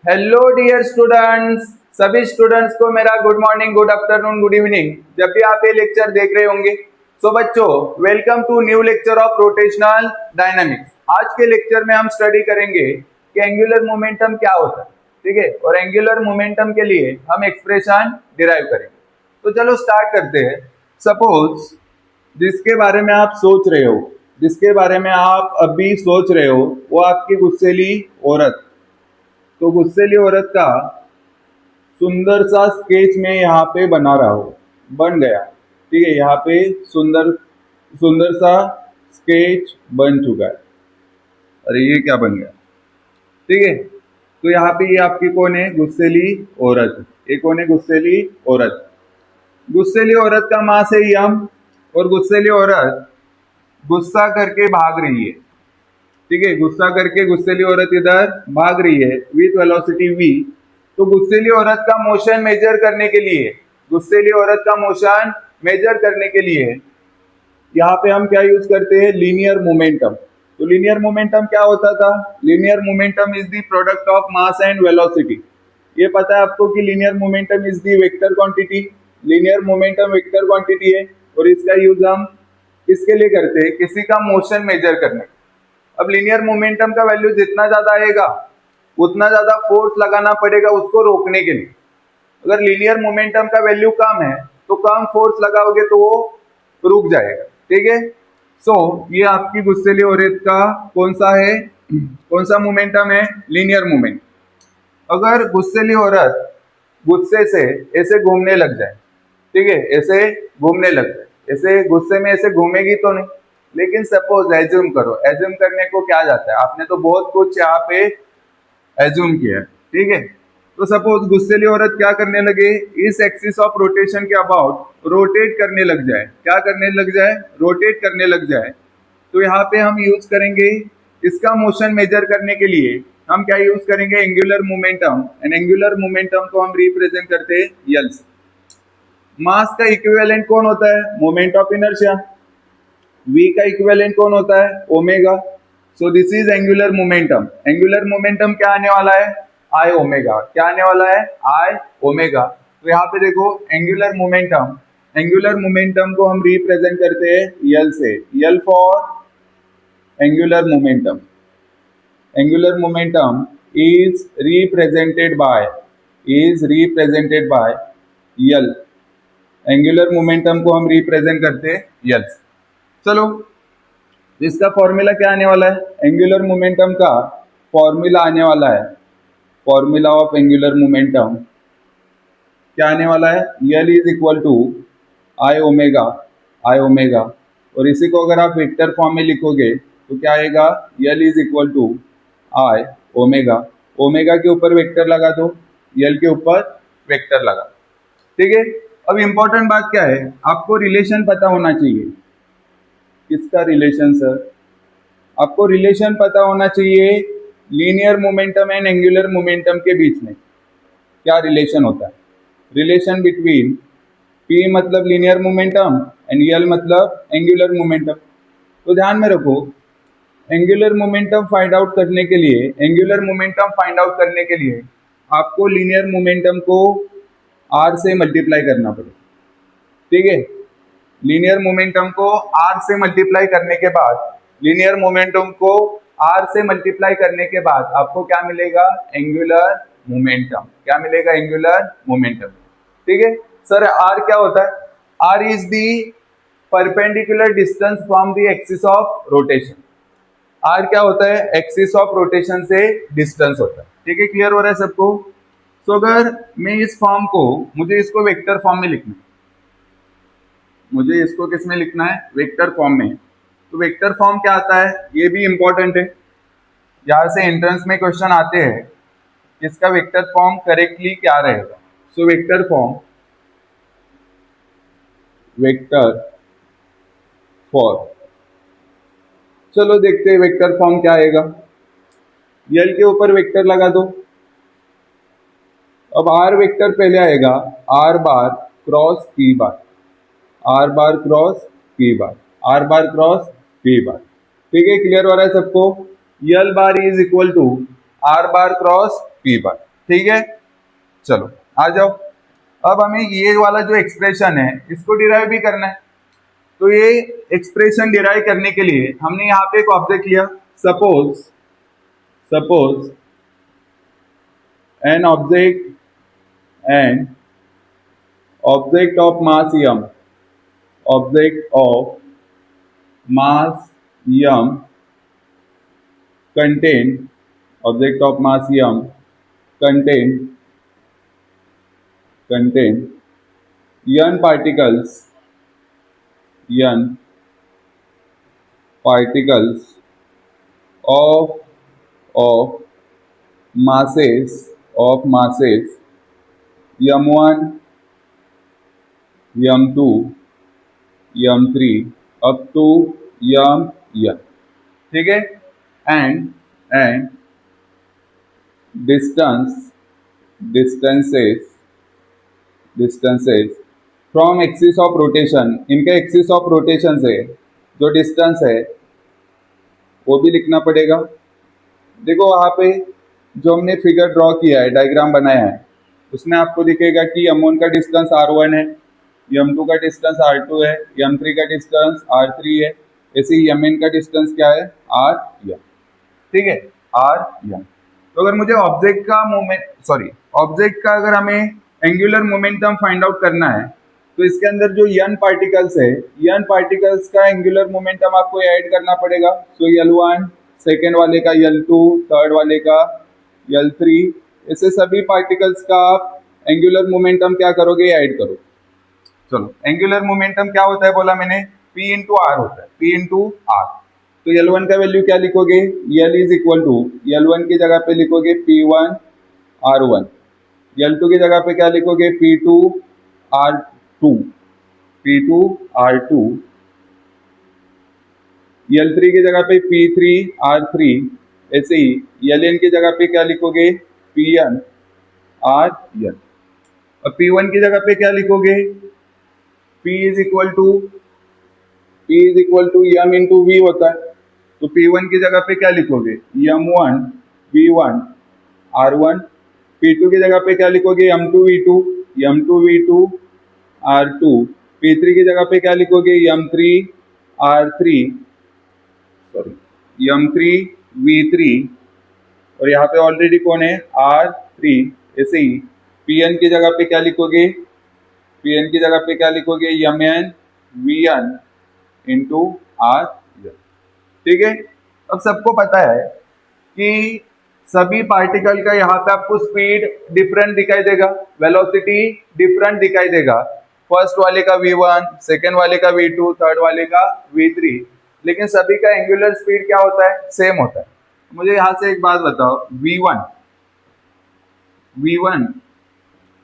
Hello dear students. सभी students को मेरा good morning, good afternoon, good evening जब भी आप ये लेक्चर देख रहे होंगे। सो बच्चों, welcome to new lecture of rotational dynamics. आज के लेक्चर में हम स्टडी करेंगे कि एंगुलर मोमेंटम क्या होता है, ठीक है, और एंगुलर मोमेंटम के लिए हम एक्सप्रेशन डिराइव करेंगे। तो चलो स्टार्ट करते हैं। सपोज जिसके बारे में आप सोच रहे हो, जिसके बारे में आप अभी सोच रहे हो, वो आपकी गुस्सेली औरत। तो गुस्सेली औरत का सुंदर सा स्केच में यहाँ पे बना रहा हो, बन गया, ठीक है। यहाँ पे सुंदर सुंदर सा स्केच बन चुका है। अरे ये क्या बन गया, ठीक है। तो यहाँ पे ये आपकी कौन है? गुस्सेली औरत। ये कौन है? गुस्सेली औरत। गुस्सेली औरत का मास है यम, और गुस्सेली औरत गुस्सा करके भाग रही है, ठीक है। गुस्सा करके गुस्सेली औरत इधर भाग रही है विथ वेलोसिटी v। तो गुस्सेली औरत का मोशन मेजर करने के लिए, गुस्सेली औरत का मोशन मेजर करने के लिए यहाँ पे हम क्या यूज करते हैं? Linear momentum. तो लीनियर मोमेंटम क्या होता था? Linear momentum is the product of mass and velocity. ये पता है आपको कि linear momentum is the vector quantity. Linear momentum vector quantity है, और इसका यूज हम किसके लिए करते हैं? किसी का मोशन मेजर करने। अब लीनियर मोमेंटम का वैल्यू जितना ज्यादा आएगा, उतना ज्यादा फोर्स लगाना पड़ेगा उसको रोकने के लिए। अगर लीनियर मोमेंटम का वैल्यू कम है तो कम फोर्स लगाओगे तो वो रुक जाएगा, ठीक है। सो ये आपकी गुस्सेली औरत का कौन सा है? कौन सा मोमेंटम है? Linear moment. अगर गुस्सेली औरत गुस्से से ऐसे घूमने लग जाए, ठीक है, ऐसे घूमने लग जाए, ऐसे गुस्से में ऐसे घूमेगी तो नहीं, लेकिन सपोज एज्यूम करो, एज्यूम करने को क्या जाता है, आपने तो बहुत कुछ यहाँ पे एज्यूम किया है, ठीक है। तो सपोज गुस्सेली औरत क्या करने लगे? इस एक्सिस ऑफ रोटेशन के अबाउट रोटेट करने लग जाए। क्या करने लग जाए? रोटेट करने लग जाए। तो यहाँ पे हम यूज करेंगे इसका मोशन मेजर करने के लिए हम क्या यूज करेंगे? Angular momentum. And angular momentum को हम रिप्रेजेंट करते हैं यल से। मास का इक्विवेलेंट कौन होता है? Moment of inertia. v का इक्विवेलेंट कौन होता है? Omega. So this is angular momentum. Angular momentum क्या आने वाला है? आई ओमेगा। क्या आने वाला है? आई ओमेगा। तो यहाँ पे देखो एंगुलर मोमेंटम, एंगुलर मोमेंटम को हम रिप्रेजेंट करते हैं यल से। L for angular momentum. Angular momentum is represented by L. Angular momentum को हम रिप्रेजेंट करते हैं यल। चलो इसका फॉर्मूला क्या आने वाला है? एंगुलर मोमेंटम का फॉर्मूला आने वाला है, फॉर्मूला ऑफ एंगुलर मोमेंटम क्या आने वाला है? L is equal to I omega, I omega. और इसी को अगर आप वेक्टर फॉर्म में लिखोगे तो क्या आएगा? L is equal to I omega. Omega के ऊपर वेक्टर लगा दो, यल के ऊपर वेक्टर लगा, ठीक है। अब इंपॉर्टेंट बात क्या है? आपको रिलेशन पता होना चाहिए। किसका रिलेशन सर? आपको रिलेशन पता होना चाहिए linear momentum and angular momentum के बीच में क्या रिलेशन होता है। रिलेशन बिटवीन P मतलब लीनियर मोमेंटम एंड यल मतलब एंगुलर मोमेंटम। तो ध्यान में रखो, एंगुलर मोमेंटम फाइंड आउट करने के लिए, एंगुलर मोमेंटम फाइंड आउट करने के लिए आपको लीनियर मोमेंटम को r से मल्टीप्लाई करना पड़ेगा, ठीक है। लीनियर मोमेंटम को r से मल्टीप्लाई करने के बाद, लीनियर मोमेंटम को r से मल्टीप्लाई करने के बाद आपको क्या मिलेगा? Angular momentum. क्या मिलेगा? एंगुलर मोमेंटम, ठीक है। सर r क्या होता है? r is the perpendicular distance from the axis of rotation. r क्या होता है? एक्सिस ऑफ रोटेशन से डिस्टेंस होता है, ठीक है। क्लियर हो रहा है सबको? तो अगर मैं इस फॉर्म को, मुझे इसको वेक्टर फॉर्म में लिखना है, मुझे इसको किस में लिखना है? वेक्टर फॉर्म में। तो वेक्टर फॉर्म क्या आता है? ये भी इंपॉर्टेंट है, यहाँ से एंट्रेंस में क्वेश्चन आते हैं, इसका वेक्टर फॉर्म करेक्टली क्या रहेगा। So vector form, vector form, चलो देखते हैं वेक्टर फॉर्म क्या आएगा। यल के ऊपर वेक्टर लगा दो। अब आर वेक्टर पहले आएगा, R bar cross P bar, R bar cross P bar, R bar cross P bar, ठीक है। क्लियर हो रहा है सबको? L bar is equal to R bar cross P bar. ठीक है, चलो आ जाओ। अब हमें ये वाला जो एक्सप्रेशन है इसको डिराइव भी करना है। तो ये एक्सप्रेशन डिराइव करने के लिए हमने यहाँ पे एक ऑब्जेक्ट लिया, suppose an object of mass m, object of mass m contain, object of mass m contain n particles of masses m1 m2 m3 up to mn, ठीक है। And distances from axis of rotation, इनका axis of rotation से जो distance है वो भी लिखना पड़ेगा। देखो वहाँ पे जो हमने फिगर ड्रॉ किया है, डायग्राम बनाया है, उसमें आपको दिखेगा कि m1 का डिस्टेंस r1 है, m2 का डिस्टेंस r2 है, m3 का डिस्टेंस r3 है, ऐसे ही mn का डिस्टेंस क्या है, rm, ठीक है, rm। तो अगर मुझे ऑब्जेक्ट का अगर हमें एंगुलर मोमेंटम फाइंड आउट करना है तो इसके अंदर जो n पार्टिकल्स है, n पार्टिकल्स का एंगुलर मोमेंटम आपको ऐड करना पड़ेगा। सो L1, सेकेंड वाले का L2, थर्ड वाले का L3, ऐसे सभी पार्टिकल्स का आप एंगुलर मोमेंटम क्या करोगे, ऐड करो। चलो, एंगुलर मोमेंटम क्या होता है बोला मैंने, P इंटू आर होता है, P इंटू आर। तो L1 का वैल्यू क्या लिखोगे, L is equal to, L1 की जगह पे लिखोगे P1 R1, L2 की जगह पे क्या लिखोगे, P2 R2, L3 की जगह पे P3 R3, ऐसे ही Ln की जगह पे क्या लिखोगे, Pn Rn। अब P1 की जगह पे क्या लिखोगे, P is equal to m into V होता है। तो P1 की जगह पे क्या लिखोगे, m1 V1 R1, P2 की जगह पे क्या लिखोगे, m2 V2 R2, P3 की जगह पे क्या लिखोगे, m3 V3, और यहाँ पे ऑलरेडी कौन है, R3। ऐसे ही Pn की जगह पे क्या लिखोगे, mn Vn इंटू R, ठीक है। अब सबको पता है कि सभी पार्टिकल का यहाँ पे आपको स्पीड डिफरेंट दिखाई देगा, वेलोसिटी डिफरेंट दिखाई देगा। फर्स्ट वाले का v1, सेकेंड वाले का v2, थर्ड वाले का v3, लेकिन सभी का एंगुलर स्पीड क्या होता है, सेम होता है। मुझे यहाँ से एक बात बताओ, v1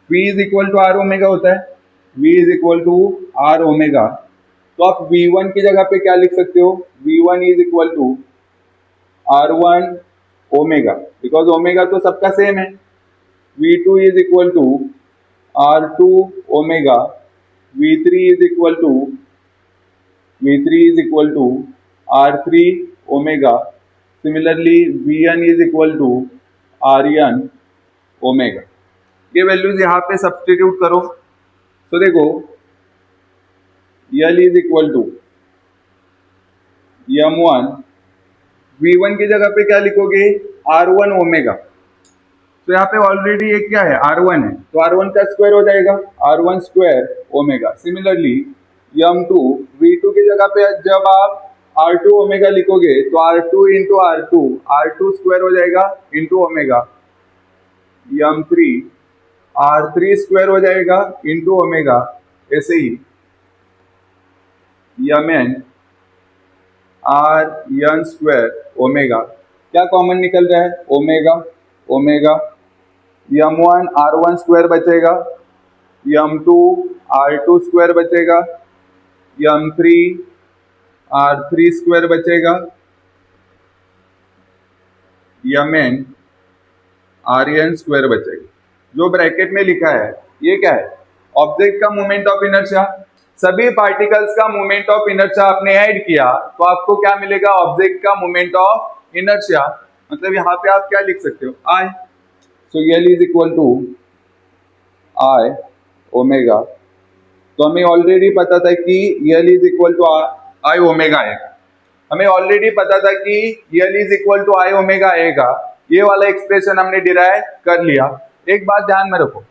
v is equal to R omega होता है, v is equal to R omega. तो आप v1 की जगह पे क्या लिख सकते हो, v1 is equal to r1 omega, because omega तो सबका सेम है। v2 is equal to r2 omega, v3 is equal to r3 omega. Similarly vn is equal to rn omega. ये वैल्यूज यहाँ पे सब्स्टिट्यूट करो। तो देखो L is equal to m1, v1 की जगह पे क्या लिखोगे, r1 ओमेगा। तो यहाँ पे ऑलरेडी एक क्या है, r1 है, तो r1 का स्क्वायर हो जाएगा, r1 square omega. Similarly m2, v2 की जगह पे जब आप r2 ओमेगा लिखोगे तो r2 इंटू r2 स्क्वायर हो जाएगा into omega. m3 r3 square हो जाएगा इंटू ओमेगा। ऐसे ही mn rn स्क्वायर ओमेगा, क्या कॉमन निकल रहा है, ओमेगा। m1 r1 स्क्वायर बचेगा, m2 r2 स्क्वायर बचेगा, m3 r3 स्क्वायर बचेगा, mn rn स्क्वायर बचेगा। जो ब्रैकेट में लिखा है ये क्या है, ऑब्जेक्ट का मोमेंट ऑफ इनर्शिया। सभी पार्टिकल्स का मोमेंट ऑफ इनर्शिया आपने ऐड किया तो आपको क्या मिलेगा, ऑब्जेक्ट का मोमेंट ऑफ इनर्शिया। मतलब यहाँ पे आप क्या लिख सकते हो, I। So L is equal to I omega. तो हमें ऑलरेडी पता था कि L is equal to I omega आएगा। हमें ऑलरेडी पता था कि L is equal to I omega आएगा। ये वाला एक्सप्रेशन हमने डिराइव कर लिया। एक बात ध्यान में रखो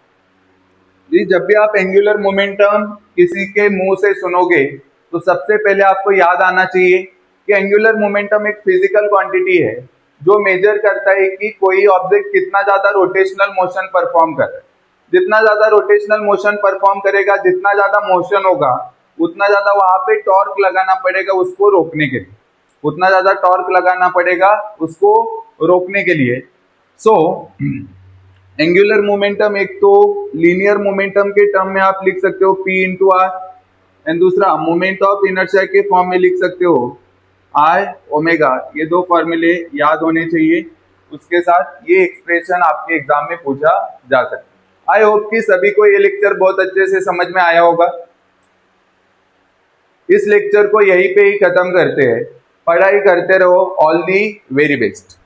जी, जब भी आप एंगुलर मोमेंटम किसी के मुंह से सुनोगे तो सबसे पहले आपको याद आना चाहिए कि एंगुलर मोमेंटम एक फिजिकल क्वांटिटी है जो मेजर करता है कि कोई ऑब्जेक्ट कितना ज्यादा रोटेशनल मोशन परफॉर्म कर रहा है। जितना ज्यादा रोटेशनल मोशन परफॉर्म करेगा, जितना ज्यादा मोशन होगा, उतना ज्यादा वहां पे टॉर्क लगाना पड़ेगा उसको रोकने के लिए, उतना ज्यादा टॉर्क लगाना पड़ेगा उसको रोकने के लिए। सो एंगुलर मोमेंटम एक तो लीनियर मोमेंटम के टर्म में आप लिख सकते हो P इंटू आर, एंड दूसरा मोमेंट ऑफ इनर्शिया के फॉर्म में लिख सकते हो आई ओमेगा। ये दो फॉर्मूले याद होने चाहिए। उसके साथ ये एक्सप्रेशन आपके एग्जाम में पूछा जा सकता है। आई होप कि सभी को ये लेक्चर बहुत अच्छे से समझ में आया होगा। इस लेक्चर को यहीं पे ही खत्म करते हैं। पढ़ाई करते रहो। All the very best.